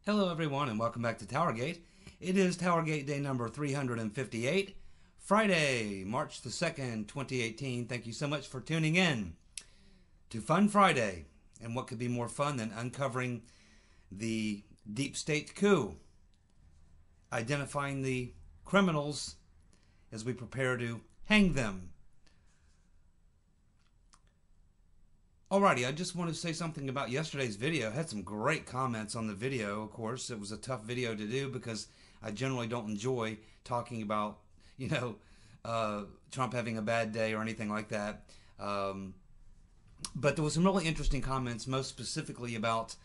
Hello everyone and welcome back to TowerGate. It is TowerGate day number 358, Friday, March the 2nd, 2018. Thank you so much for tuning in to Fun Friday. And what could be more fun than uncovering the deep state coup, identifying the criminals as we prepare to hang them. Alrighty, I just want to say something about yesterday's video. I had some great comments on the video, of course. It was a tough video to do because I generally don't enjoy talking about, Trump having a bad day or anything like that. But there was some really interesting comments, most specifically about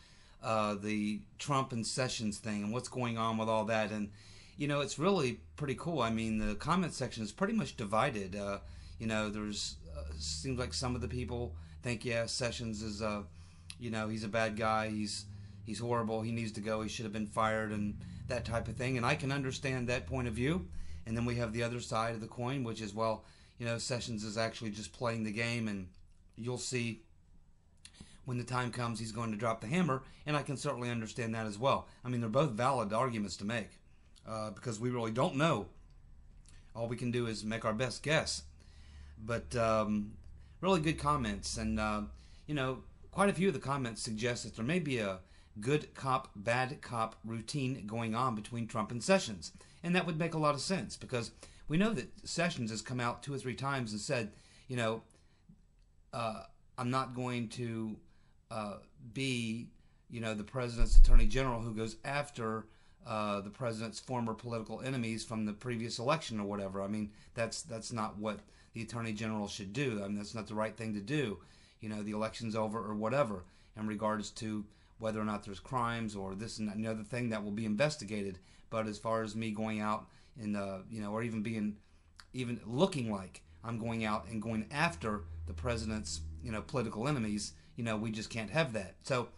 the Trump and Sessions thing and what's going on with all that. And, it's really pretty cool. I mean, the comment section is pretty much divided. There's seems like some of the people think, yeah, Sessions is, he's a bad guy. He's horrible. He needs to go. He should have been fired and that type of thing. And I can understand that point of view. And then we have the other side of the coin, which is, well, Sessions is actually just playing the game, and you'll see when the time comes he's going to drop the hammer. And I can certainly understand that as well. I mean, they're both valid arguments to make because we really don't know. All we can do is make our best guess. But really good comments, and quite a few of the comments suggest that there may be a good cop, bad cop routine going on between Trump and Sessions, and that would make a lot of sense because we know that Sessions has come out 2 or 3 times and said, I'm not going to be, the president's attorney general who goes after the president's former political enemies from the previous election or whatever. I mean, that's not what the attorney general should do. I mean, that's not the right thing to do. The election's over or whatever in regards to whether or not there's crimes or this and that and the other thing that will be investigated. But as far as me going out and, or even looking like I'm going out and going after the president's, political enemies, we just can't have that. So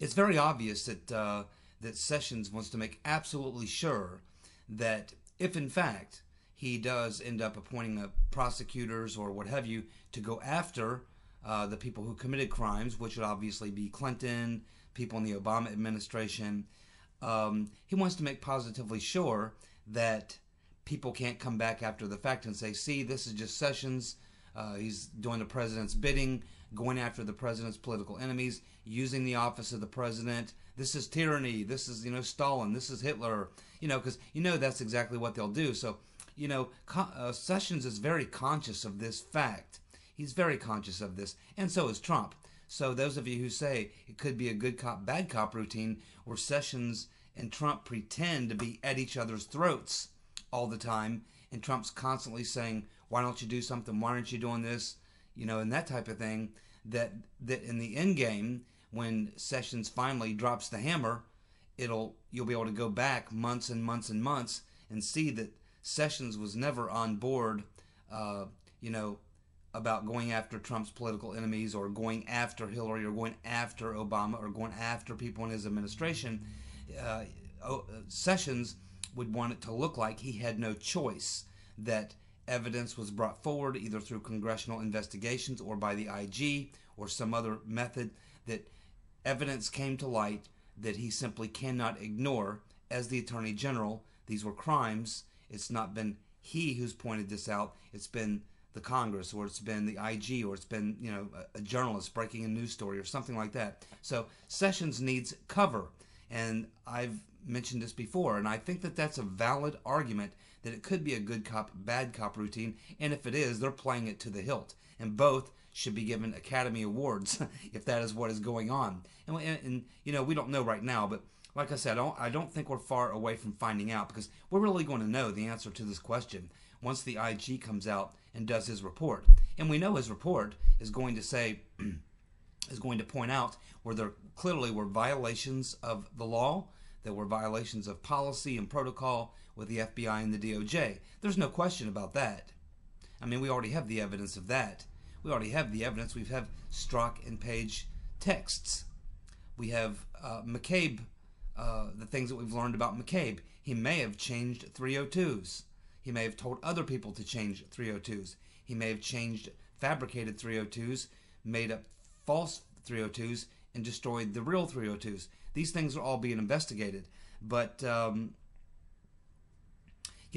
it's very obvious that that Sessions wants to make absolutely sure that if in fact he does end up appointing prosecutors or what have you to go after the people who committed crimes, which would obviously be Clinton, people in the Obama administration. He wants to make positively sure that people can't come back after the fact and say, see, this is just Sessions. He's doing the president's bidding, going after the president's political enemies, using the office of the president. This is tyranny. This is, Stalin. This is Hitler. Because, that's exactly what they'll do. So, Sessions is very conscious of this fact. He's very conscious of this, and so is Trump. So those of you who say it could be a good cop, bad cop routine where Sessions and Trump pretend to be at each other's throats all the time, and Trump's constantly saying, why don't you do something? Why aren't you doing this? And that type of thing, that in the end game, when Sessions finally drops the hammer, you'll be able to go back months and months and months and see that Sessions was never on board, about going after Trump's political enemies or going after Hillary or going after Obama or going after people in his administration. Sessions would want it to look like he had no choice, that evidence was brought forward either through congressional investigations or by the IG or some other method, that evidence came to light that he simply cannot ignore as the Attorney General. These were crimes. It's not been he who's pointed this out. It's been the Congress, or it's been the IG, or it's been, a journalist breaking a news story or something like that. So Sessions needs cover. And I've mentioned this before, and I think that that's a valid argument that it could be a good cop, bad cop routine. And if it is, they're playing it to the hilt. And both should be given Academy Awards if that is what is going on. And we don't know right now, but like I said, I don't think we're far away from finding out, because we're really going to know the answer to this question once the IG comes out and does his report. And we know his report is going to say, is going to point out where there clearly were violations of the law, there were violations of policy and protocol with the FBI and the DOJ. There's no question about that. I mean, we already have the evidence of that. We already have the evidence. We have Strzok and Page texts. We have McCabe, the things that we've learned about McCabe. He may have changed 302s. He may have told other people to change 302s. He may have fabricated 302s, made up false 302s, and destroyed the real 302s. These things are all being investigated. But yeah,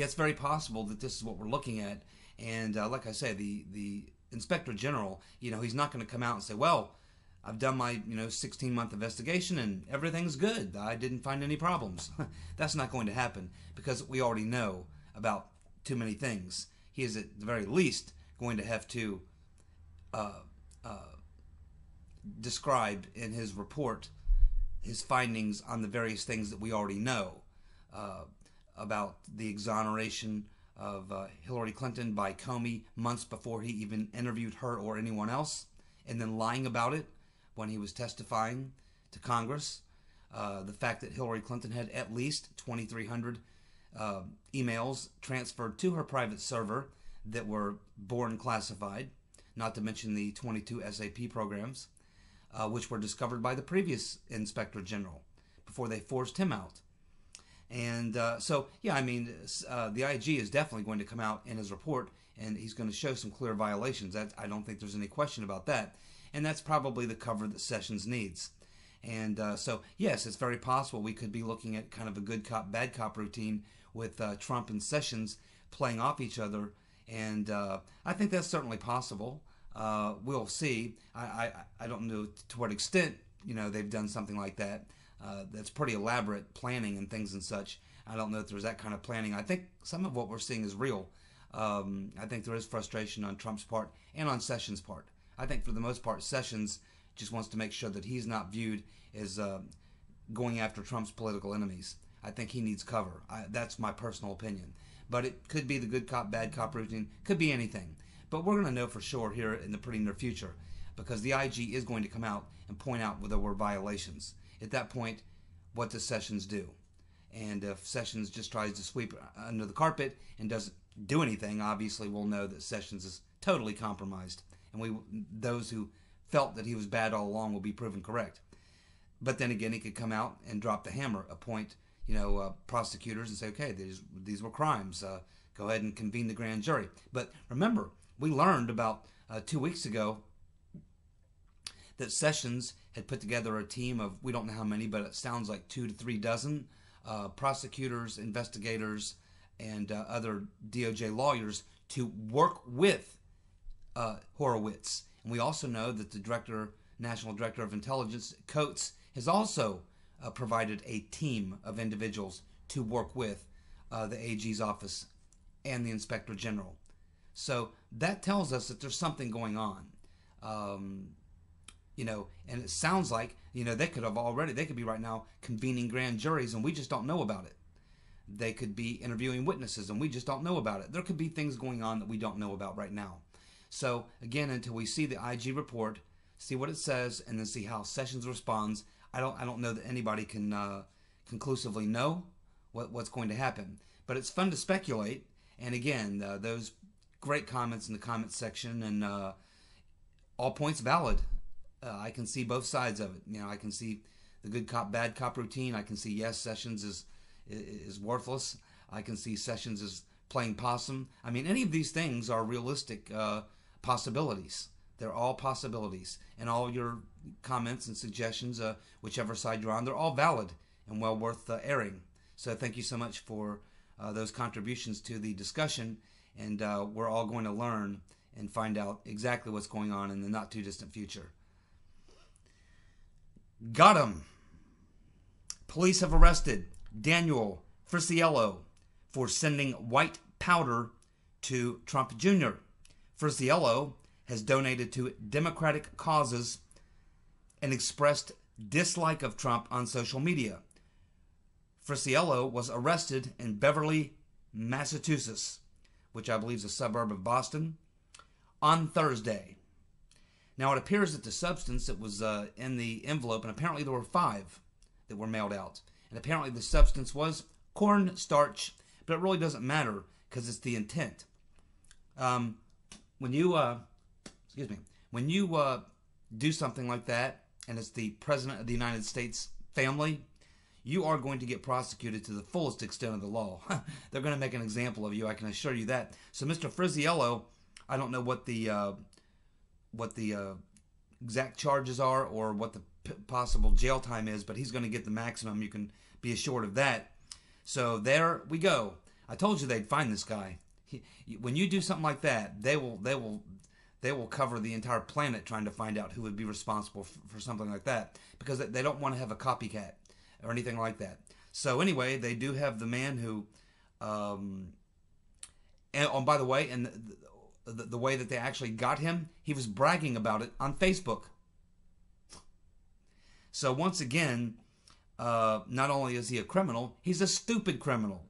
it's very possible that this is what we're looking at. And like I say, the Inspector General, he's not going to come out and say, well, I've done my 16-month investigation and everything's good. I didn't find any problems. That's not going to happen because we already know about too many things. He is at the very least going to have to describe in his report his findings on the various things that we already know about the exoneration of Hillary Clinton by Comey months before he even interviewed her or anyone else, and then lying about it when he was testifying to Congress. The fact that Hillary Clinton had at least 2,300 emails transferred to her private server that were born classified, not to mention the 22 SAP programs, which were discovered by the previous Inspector General before they forced him out. And so, yeah, I mean, the IG is definitely going to come out in his report, and he's going to show some clear violations. I don't think there's any question about that. And that's probably the cover that Sessions needs. And so, yes, it's very possible we could be looking at kind of a good cop, bad cop routine with Trump and Sessions playing off each other. And I think that's certainly possible. We'll see. I don't know to what extent, they've done something like that. That's pretty elaborate planning and things and such. I don't know if there's that kind of planning. I think some of what we're seeing is real. I think there is frustration on Trump's part and on Sessions' part. I think for the most part, Sessions just wants to make sure that he's not viewed as going after Trump's political enemies. I think he needs cover. That's my personal opinion. But it could be the good cop, bad cop routine. Could be anything. But we're going to know for sure here in the pretty near future because the IG is going to come out and point out whether there were violations. At that point, what does Sessions do? And if Sessions just tries to sweep under the carpet and doesn't do anything, obviously we'll know that Sessions is totally compromised. And those who felt that he was bad all along will be proven correct. But then again, he could come out and drop the hammer, appoint prosecutors and say, okay, these were crimes. Go ahead and convene the grand jury. But remember, we learned about 2 weeks ago that Sessions had put together a team of, we don't know how many, but it sounds like 2 to 3 dozen prosecutors, investigators, and other DOJ lawyers to work with Horowitz. And we also know that the National Director of Intelligence, Coates, has also provided a team of individuals to work with the AG's office and the Inspector General. So that tells us that there's something going on. And it sounds like, they could be right now convening grand juries and we just don't know about it. They could be interviewing witnesses and we just don't know about it. There could be things going on that we don't know about right now. So again, until we see the IG report, see what it says, and then see how Sessions responds, I don't know that anybody can conclusively know what's going to happen. But it's fun to speculate. And again, those great comments in the comments section, and all points valid. I can see both sides of it. I can see the good cop, bad cop routine. I can see, yes, Sessions is worthless. I can see Sessions is playing possum. I mean, any of these things are realistic possibilities. They're all possibilities. And all your comments and suggestions, whichever side you're on, they're all valid and well worth airing. So thank you so much for those contributions to the discussion. And we're all going to learn and find out exactly what's going on in the not too distant future. Got him. Police have arrested Daniel Frisiello for sending white powder to Trump Jr. Frisiello has donated to Democratic causes and expressed dislike of Trump on social media. Frisiello was arrested in Beverly, Massachusetts, which I believe is a suburb of Boston, on Thursday. Now, it appears that the substance that was in the envelope, and apparently there were 5 that were mailed out, and apparently the substance was cornstarch, but it really doesn't matter because it's the intent. When you do something like that, and it's the President of the United States family, you are going to get prosecuted to the fullest extent of the law. They're going to make an example of you, I can assure you that. So Mr. Frisiello, I don't know what the exact charges are or what the possible jail time is, but he's going to get the maximum. You can be assured of that. So there we go. I told you they'd find this guy. When you do something like that, they will cover the entire planet trying to find out who would be responsible for something like that, because they don't want to have a copycat or anything like that. So anyway, they do have the man who, and oh, by the way, and the way that they actually got him, he was bragging about it on Facebook. So once again, not only is he a criminal, he's a stupid criminal.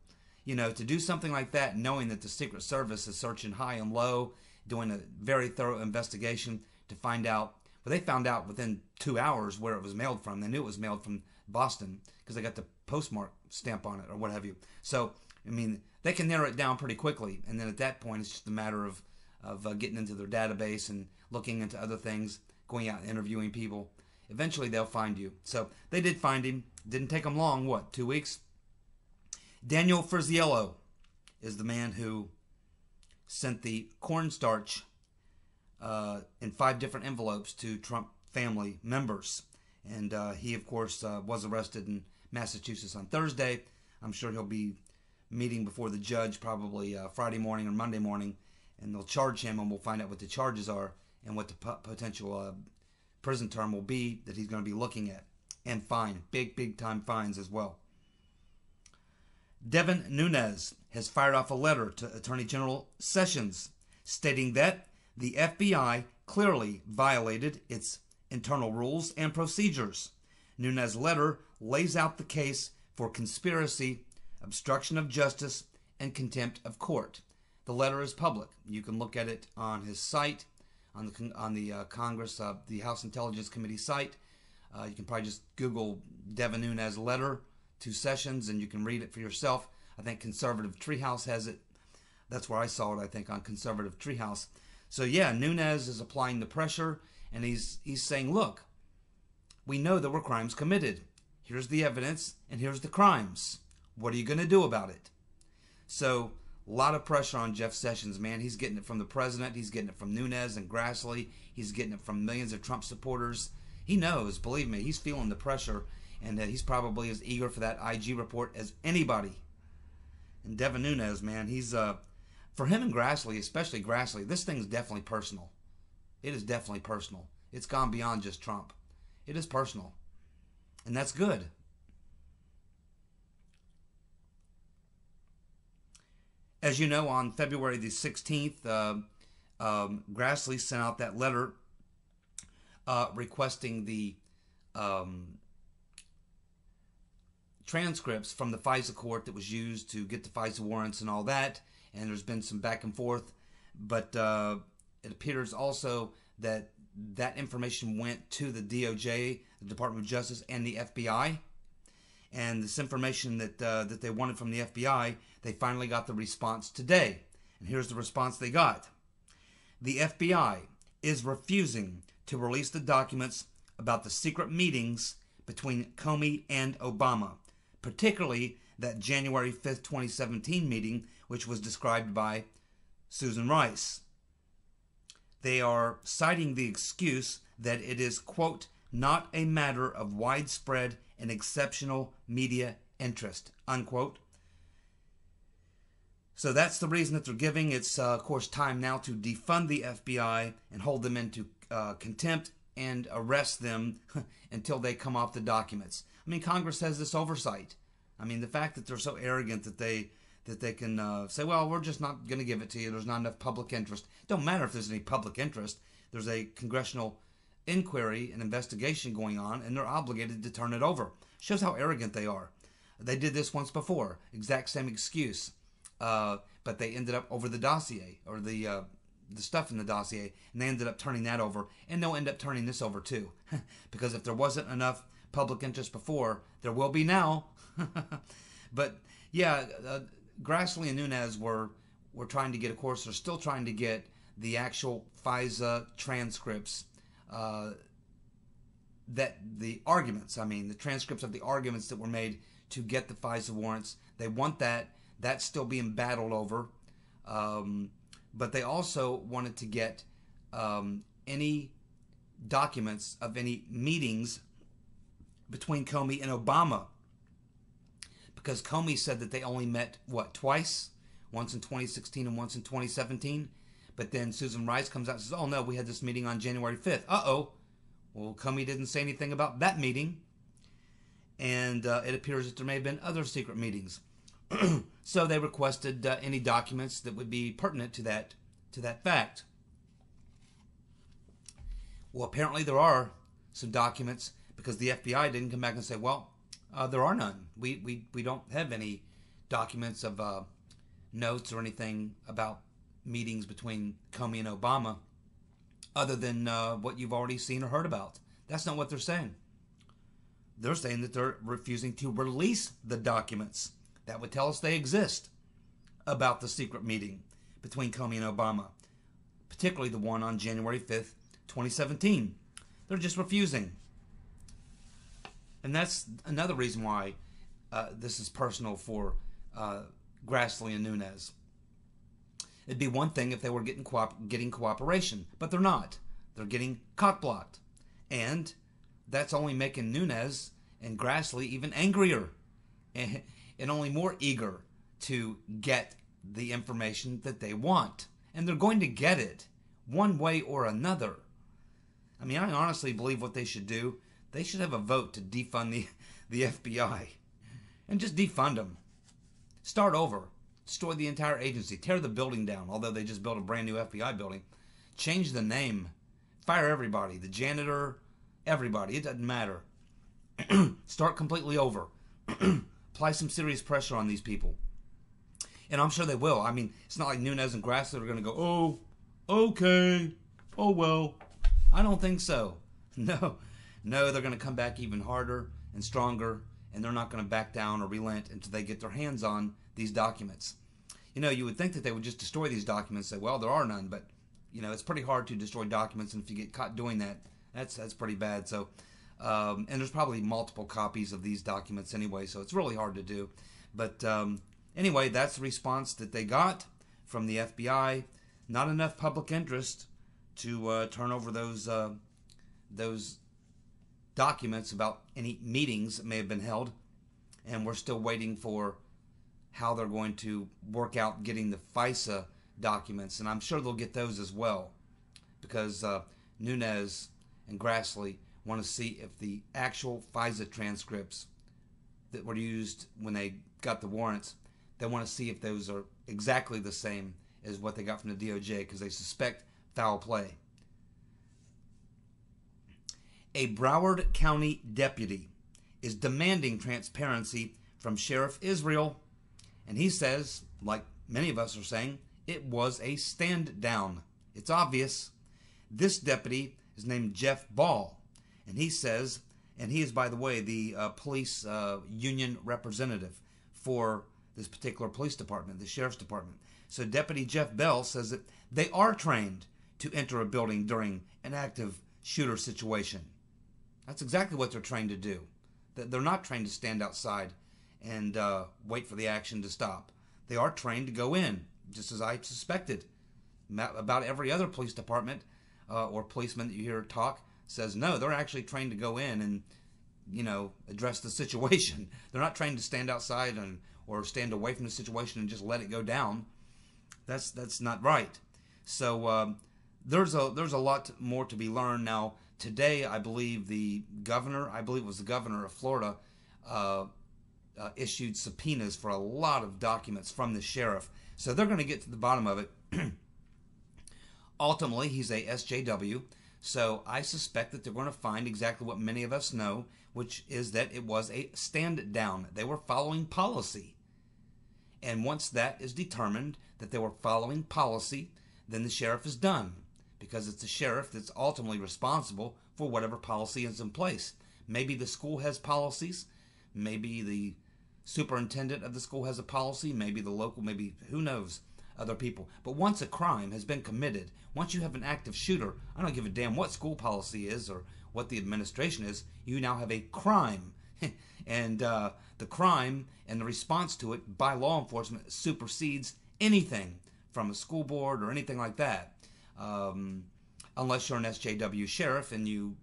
You know, to do something like that, knowing that the Secret Service is searching high and low, doing a very thorough investigation to find out. Well, they found out within 2 hours where it was mailed from. They knew it was mailed from Boston because they got the postmark stamp on it or what have you. So, I mean, they can narrow it down pretty quickly. And then at that point, it's just a matter of getting into their database and looking into other things, going out and interviewing people. Eventually, they'll find you. So, they did find him. Didn't take them long. What, 2 weeks? Daniel Frisiello is the man who sent the cornstarch in 5 different envelopes to Trump family members. And he, of course, was arrested in Massachusetts on Thursday. I'm sure he'll be meeting before the judge probably Friday morning or Monday morning, and they'll charge him, and we'll find out what the charges are and what the potential prison term will be that he's going to be looking at. And fine. Big time fines as well. Devin Nunes has fired off a letter to Attorney General Sessions stating that the FBI clearly violated its internal rules and procedures. Nunes' letter lays out the case for conspiracy, obstruction of justice, and contempt of court. The letter is public. You can look at it on his site, on the Congress, the House Intelligence Committee site. You can probably just Google Devin Nunes' letter to Sessions, and you can read it for yourself. I think Conservative Treehouse has it. That's where I saw it, I think, on Conservative Treehouse. So yeah, Nunes is applying the pressure, and he's saying, look, we know there were crimes committed. Here's the evidence, and here's the crimes. What are you going to do about it? So a lot of pressure on Jeff Sessions, man. He's getting it from the president. He's getting it from Nunes and Grassley. He's getting it from millions of Trump supporters. He knows, believe me, he's feeling the pressure. And he's probably as eager for that IG report as anybody. And Devin Nunes, man, he's, for him and Grassley, especially Grassley, this thing's definitely personal. It is definitely personal. It's gone beyond just Trump. It is personal. And that's good. As you know, on February the 16th, Grassley sent out that letter requesting the transcripts from the FISA court that was used to get the FISA warrants and all that, and there's been some back and forth, but it appears also that that information went to the DOJ, the Department of Justice, and the FBI, and this information that they wanted from the FBI, they finally got the response today, and here's the response they got. The FBI is refusing to release the documents about the secret meetings between Comey and Obama, particularly that January 5th, 2017 meeting, which was described by Susan Rice. They are citing the excuse that it is, quote, not a matter of widespread and exceptional media interest, unquote. So that's the reason that they're giving. It's, of course, time now to defund the FBI and hold them into contempt and arrest them until they come off the documents. I mean, Congress has this oversight. I mean, the fact that they're so arrogant that they can say, well, we're just not going to give it to you. There's not enough public interest. It don't matter if there's any public interest. There's a congressional inquiry and investigation going on, and they're obligated to turn it over. Shows how arrogant they are. They did this once before. Exact same excuse. But they ended up over the dossier, or the stuff in the dossier, and they ended up turning that over, and they'll end up turning this over too. Because if there wasn't enough public interest before, there will be now. But yeah, Grassley and Nunes were trying to get, of course, they're still trying to get the actual FISA transcripts, that the arguments, I mean, the transcripts of the arguments that were made to get the FISA warrants. They want that. That's still being battled over. But they also wanted to get any documents of any meetings between Comey and Obama, because Comey said that they only met, what, twice? Once in 2016 and once in 2017. But then Susan Rice comes out and says, oh no, we had this meeting on January 5th. Uh-oh. Well, Comey didn't say anything about that meeting. And it appears that there may have been other secret meetings. So they requested any documents that would be pertinent to that fact. Well, apparently there are some documents, because the FBI didn't come back and say, well, there are none. We don't have any documents of notes or anything about meetings between Comey and Obama other than what you've already seen or heard about. That's not what they're saying. They're saying that they're refusing to release the documents that would tell us they exist about the secret meeting between Comey and Obama, particularly the one on January 5th, 2017. They're just refusing. And that's another reason why this is personal for Grassley and Nunes. It'd be one thing if they were getting cooperation, but they're not. They're getting cock-blocked. And that's only making Nunes and Grassley even angrier and only more eager to get the information that they want. And they're going to get it one way or another. I mean, I honestly believe what they should do, they should have a vote to defund the FBI. And just defund them. Start over. Destroy the entire agency. Tear the building down, although they just built a brand new FBI building. Change the name. Fire everybody. The janitor, everybody. It doesn't matter. Start completely over. Apply some serious pressure on these people. And I'm sure they will. I mean, it's not like Nunes and Grassley are going to go, oh, okay, oh well. I don't think so. No, they're going to come back even harder and stronger, and they're not going to back down or relent until they get their hands on these documents. You know, you would think that they would just destroy these documents and say, well, there are none, but, you know, it's pretty hard to destroy documents, and if you get caught doing that, that's pretty bad. So, and there's probably multiple copies of these documents anyway, so it's really hard to do. But anyway, that's the response that they got from the FBI. Not enough public interest to turn over those documents about any meetings that may have been held, and we're still waiting for how they're going to work out getting the FISA documents, and I'm sure they'll get those as well, because Nunes and Grassley want to see if the actual FISA transcripts that were used when they got the warrants, they want to see if those are exactly the same as what they got from the DOJ, because they suspect foul play. A Broward County deputy is demanding transparency from Sheriff Israel, and he says, like many of us are saying, it was a stand down. It's obvious. This deputy is named Jeff Ball, and he says, and he is, by the way, the police union representative for this particular police department, the sheriff's department. So Deputy Jeff Bell says that they are trained to enter a building during an active shooter situation. That's exactly what they're trained to do. They're not trained to stand outside and wait for the action to stop. They are trained to go in, just as I suspected. About every other police department or policeman that you hear talk says no, they're actually trained to go in and, you know, address the situation. They're not trained to stand outside or stand away from the situation and just let it go down. That's not right. So there's a lot more to be learned. Now today, I believe it was the governor of Florida, issued subpoenas for a lot of documents from the sheriff. So they're going to get to the bottom of it. Ultimately, he's a SJW, so I suspect that they're going to find exactly what many of us know, which is that it was a stand down. They were following policy. And once that is determined that they were following policy, then the sheriff is done, because it's the sheriff that's ultimately responsible for whatever policy is in place. Maybe the school has policies, maybe the superintendent of the school has a policy, maybe the local, maybe who knows, other people. But once a crime has been committed, once you have an active shooter, I don't give a damn what school policy is or what the administration is, you now have a crime. And the crime and the response to it by law enforcement supersedes anything from a school board or anything like that. Unless you're an SJW sheriff and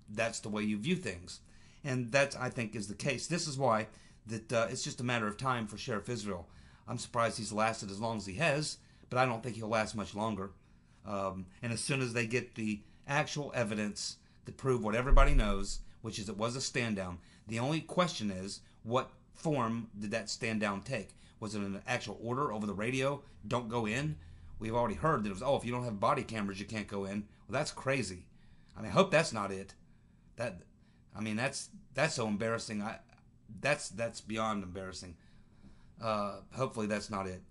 that's the way you view things. And that, I think, is the case. This is why that it's just a matter of time for Sheriff Israel. I'm surprised he's lasted as long as he has, but I don't think he'll last much longer. And as soon as they get the actual evidence to prove what everybody knows, which is it was a stand down, the only question is, what form did that stand down take? Was it an actual order over the radio? Don't go in? We've already heard that it was, oh, if you don't have body cameras, you can't go in. Well, that's crazy. I mean, I hope that's not it. That's so embarrassing. That's beyond embarrassing. Hopefully that's not it.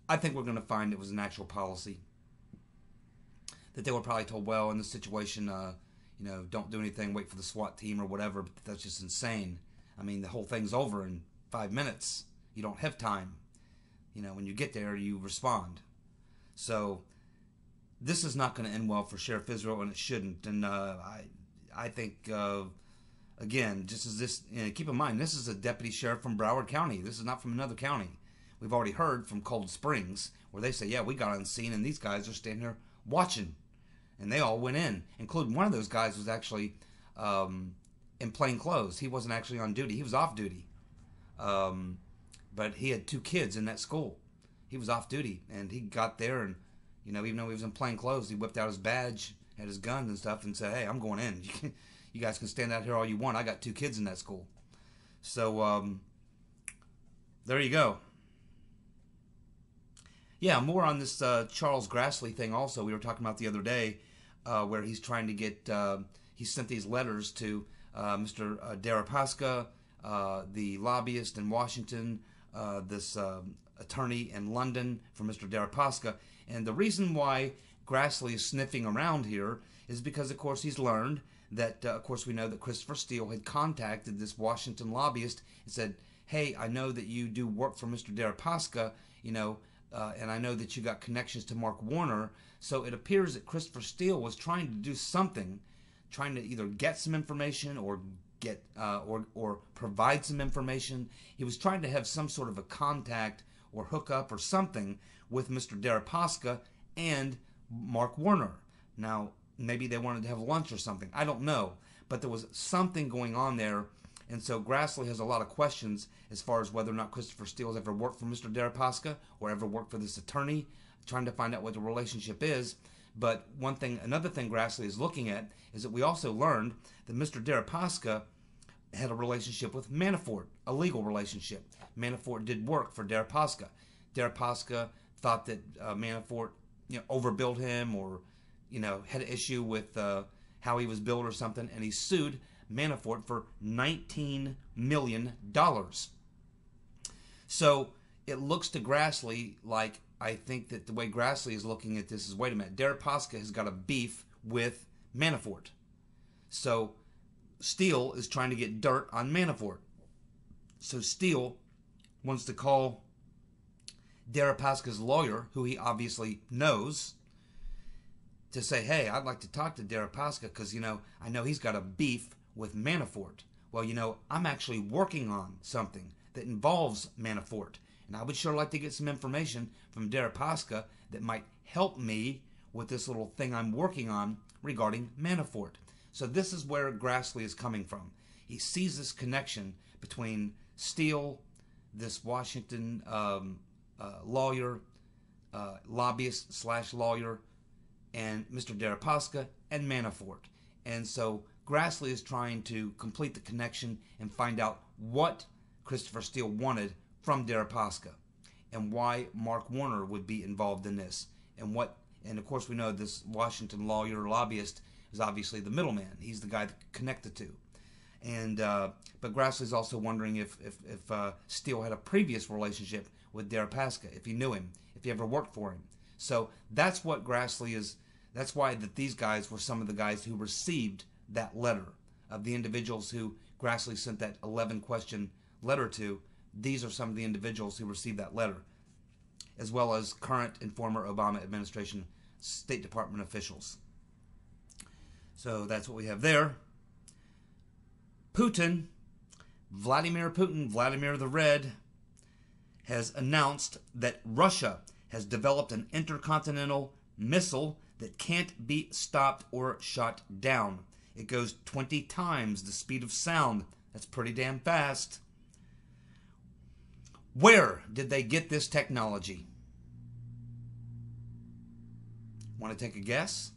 I think we're going to find it was an actual policy. That they were probably told, well, in this situation, don't do anything, wait for the SWAT team or whatever. But that's just insane. I mean, the whole thing's over in 5 minutes. You don't have time. When you get there, you respond. So this is not going to end well for Sheriff Israel, and it shouldn't. And I think, again, just as this, keep in mind, this is a deputy sheriff from Broward County. This is not from another county. We've already heard from Cold Springs, where they say, yeah, we got on scene, and these guys are standing here watching. And they all went in, including one of those guys was actually in plain clothes. He wasn't actually on duty. He was off duty. But he had 2 kids in that school. He was off duty, and he got there, and, even though he was in plain clothes, he whipped out his badge, had his gun and stuff, and said, hey, I'm going in. You guys can stand out here all you want. I got 2 kids in that school. So, there you go. Yeah, more on this Charles Grassley thing also. We were talking about the other day where he's trying to get, he sent these letters to Mr. Deripaska, the lobbyist in Washington, this attorney in London for Mr. Deripaska. And the reason why Grassley is sniffing around here is because, of course, he's learned that, of course, we know that Christopher Steele had contacted this Washington lobbyist and said, hey, I know that you do work for Mr. Deripaska, and I know that you got connections to Mark Warner. So it appears that Christopher Steele was trying to do something, trying to either get some information or get or provide some information. He was trying to have some sort of a contact or hookup or something with Mr. Deripaska and Mark Warner. Now, maybe they wanted to have lunch or something. I don't know. But there was something going on there. And so Grassley has a lot of questions as far as whether or not Christopher Steele has ever worked for Mr. Deripaska or ever worked for this attorney, trying to find out what the relationship is. But another thing Grassley is looking at is that we also learned that Mr. Deripaska had a relationship with Manafort, a legal relationship. Manafort did work for Deripaska. Deripaska thought that Manafort, overbilled him or, had an issue with how he was billed or something, and he sued Manafort for $19 million. So it looks to Grassley like, I think that the way Grassley is looking at this is, wait a minute, Deripaska has got a beef with Manafort. So Steele is trying to get dirt on Manafort. So Steele wants to call Deripaska's lawyer, who he obviously knows, to say, hey, I'd like to talk to Deripaska because, I know he's got a beef with Manafort. Well, I'm actually working on something that involves Manafort. And I would sure like to get some information from Deripaska that might help me with this little thing I'm working on regarding Manafort. So this is where Grassley is coming from. He sees this connection between Steele, this Washington lawyer, lobbyist / lawyer, and Mr. Deripaska and Manafort. And so Grassley is trying to complete the connection and find out what Christopher Steele wanted from Deripaska and why Mark Warner would be involved in this. And of course we know this Washington lawyer lobbyist is obviously the middleman. He's the guy that connected to. And but Grassley's also wondering if Steele had a previous relationship with Deripaska, if he knew him, if he ever worked for him. So that's what Grassley is. That's why that these guys were some of the guys who received that letter, of the individuals who Grassley sent that 11-question letter to. These are some of the individuals who received that letter, as well as current and former Obama administration State Department officials. So that's what we have there. Vladimir Putin, Vladimir the Red, has announced that Russia has developed an intercontinental missile that can't be stopped or shot down. It goes 20 times the speed of sound. That's pretty damn fast. Where did they get this technology? Want to take a guess?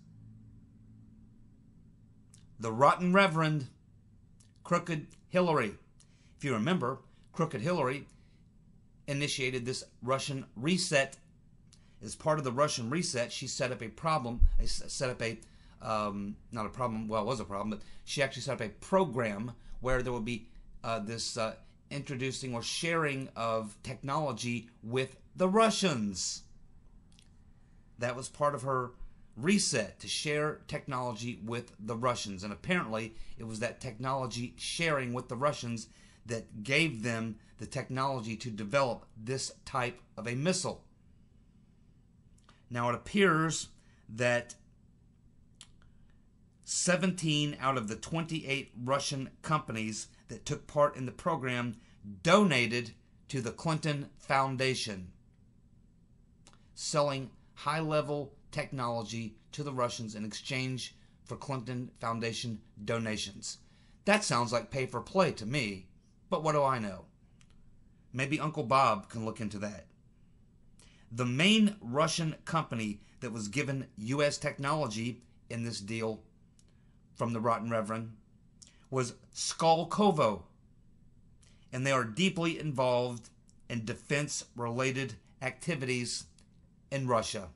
The Rotten Reverend, Crooked Hillary. If you remember, Crooked Hillary initiated this Russian reset. As part of the Russian reset, she set up a problem, not a problem, well, it was a problem, but she actually set up a program where there would be this introducing or sharing of technology with the Russians. That was part of her reset, to share technology with the Russians. And apparently it was that technology sharing with the Russians that gave them the technology to develop this type of a missile. Now it appears that 17 out of the 28 Russian companies that took part in the program donated to the Clinton Foundation, selling high-level technology to the Russians in exchange for Clinton Foundation donations. That sounds like pay for play to me, but what do I know? Maybe Uncle Bob can look into that. The main Russian company that was given U.S. technology in this deal from the Rotten Reverend was Skolkovo, and they are deeply involved in defense-related activities in Russia.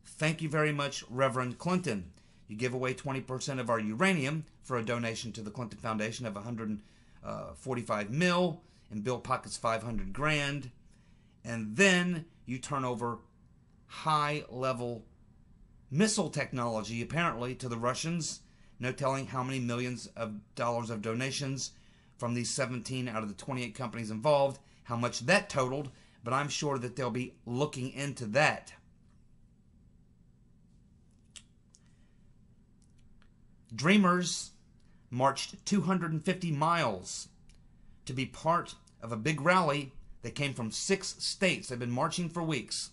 Thank you very much, Reverend Clinton. You give away 20% of our uranium for a donation to the Clinton Foundation of $145 million, and Bill pockets $500,000, and then you turn over high-level missile technology, apparently, to the Russians. No telling how many millions of dollars of donations from these 17 out of the 28 companies involved, how much that totaled, but I'm sure that they'll be looking into that. Dreamers marched 250 miles to be part of a big rally that came from 6 states. They've been marching for weeks.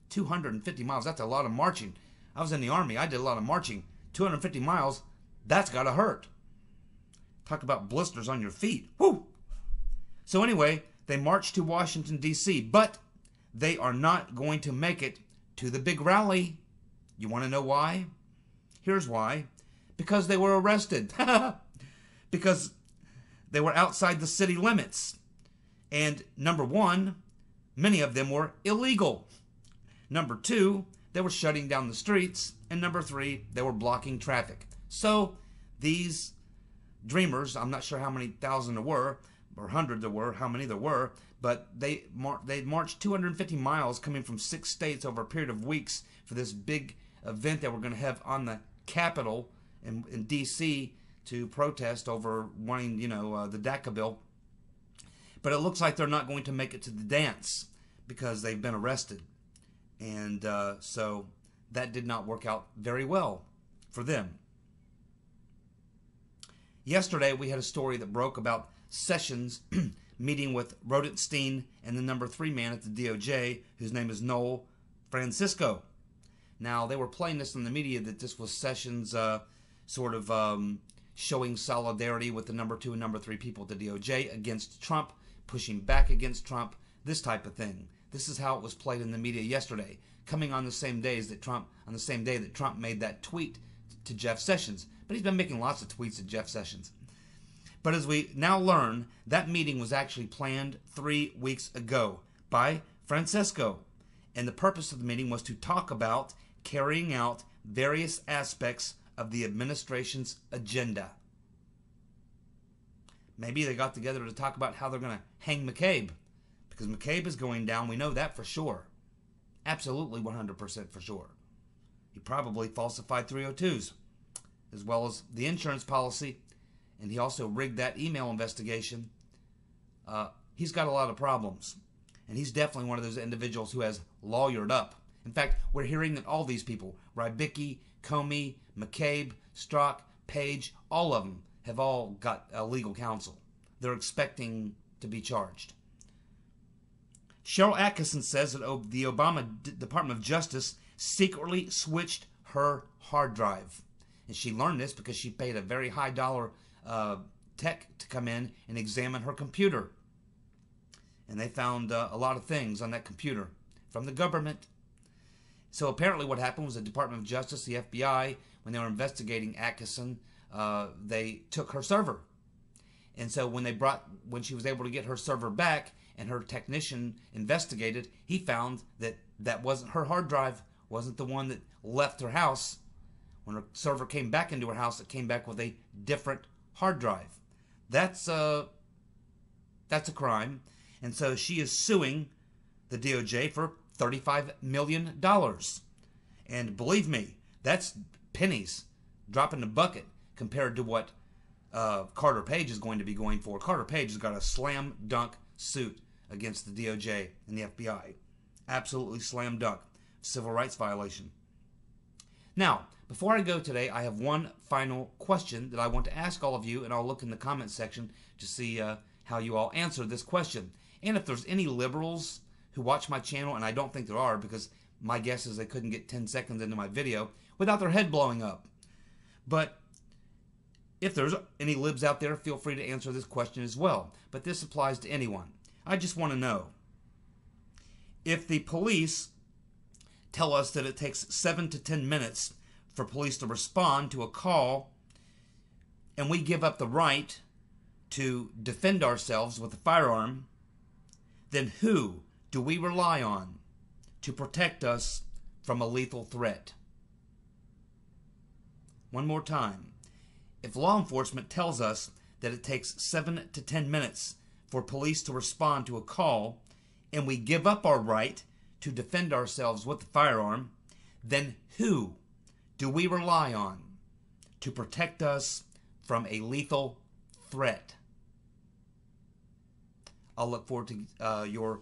250 miles, that's a lot of marching. I was in the Army, I did a lot of marching. 250 miles, that's gotta hurt. Talk about blisters on your feet. Woo! So anyway, they marched to Washington, D.C., but they are not going to make it to the big rally. You want to know why? Here's why. Because they were arrested. Because they were outside the city limits. And number one, many of them were illegal. Number two, they were shutting down the streets. And number three, they were blocking traffic. So these dreamers, I'm not sure how many thousand there were, or hundreds there were, how many there were, but they marched 250 miles coming from 6 states over a period of weeks for this big event that we're going to have on the Capitol in D.C. to protest over wanting, the DACA bill. But it looks like they're not going to make it to the dance because they've been arrested. And so that did not work out very well for them. Yesterday, we had a story that broke about Sessions meeting with Rodenstein and the number 3 man at the DOJ, whose name is Noel Francisco. Now, they were playing this in the media that this was Sessions showing solidarity with the number 2 and number 3 people at the DOJ against Trump, pushing back against Trump, this type of thing. This is how it was played in the media yesterday, coming on the same day that Trump made that tweet to Jeff Sessions. But he's been making lots of tweets to Jeff Sessions. But as we now learn, that meeting was actually planned 3 weeks ago by Francisco. And the purpose of the meeting was to talk about carrying out various aspects of the administration's agenda. Maybe they got together to talk about how they're going to hang McCabe. Because McCabe is going down, we know that for sure. Absolutely 100% for sure. He probably falsified 302s, as well as the insurance policy, and he also rigged that email investigation. He's got a lot of problems, and he's definitely one of those individuals who has lawyered up. In fact, we're hearing that all these people, Rybicki, Comey, McCabe, Strzok, Page, all of them have all got legal counsel. They're expecting to be charged. Cheryl Atkinson says that the Obama Department of Justice secretly switched her hard drive. And she learned this because she paid a very high dollar tech to come in and examine her computer. And they found a lot of things on that computer from the government. So apparently what happened was the Department of Justice, the FBI, when they were investigating Atkinson, they took her server. And so when she was able to get her server back and her technician investigated, he found that that wasn't her hard drive, wasn't the one that left her house. When her server came back into her house, it came back with a different hard drive. That's a crime. And so she is suing the DOJ for $35 million. And believe me, that's pennies, drop in the bucket compared to what Carter Page is going to be going for. Carter Page has got a slam dunk suit against the DOJ and the FBI. Absolutely slam dunk. Civil rights violation. Now, before I go today, I have one final question that I want to ask all of you, and I'll look in the comments section to see how you all answer this question. And if there's any liberals who watch my channel, and I don't think there are, because my guess is they couldn't get 10 seconds into my video without their head blowing up. But if there's any libs out there, feel free to answer this question as well. But this applies to anyone. I just want to know, if the police tell us that it takes 7 to 10 minutes for police to respond to a call, and we give up the right to defend ourselves with a firearm, then who do we rely on to protect us from a lethal threat? One more time. If law enforcement tells us that it takes 7 to 10 minutes for police to respond to a call, and we give up our right to defend ourselves with the firearm, then who do we rely on to protect us from a lethal threat? I'll look forward to your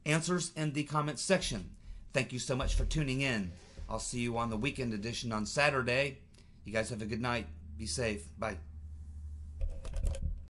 answers in the comments section. Thank you so much for tuning in. I'll see you on the weekend edition on Saturday. You guys have a good night. Be safe. Bye.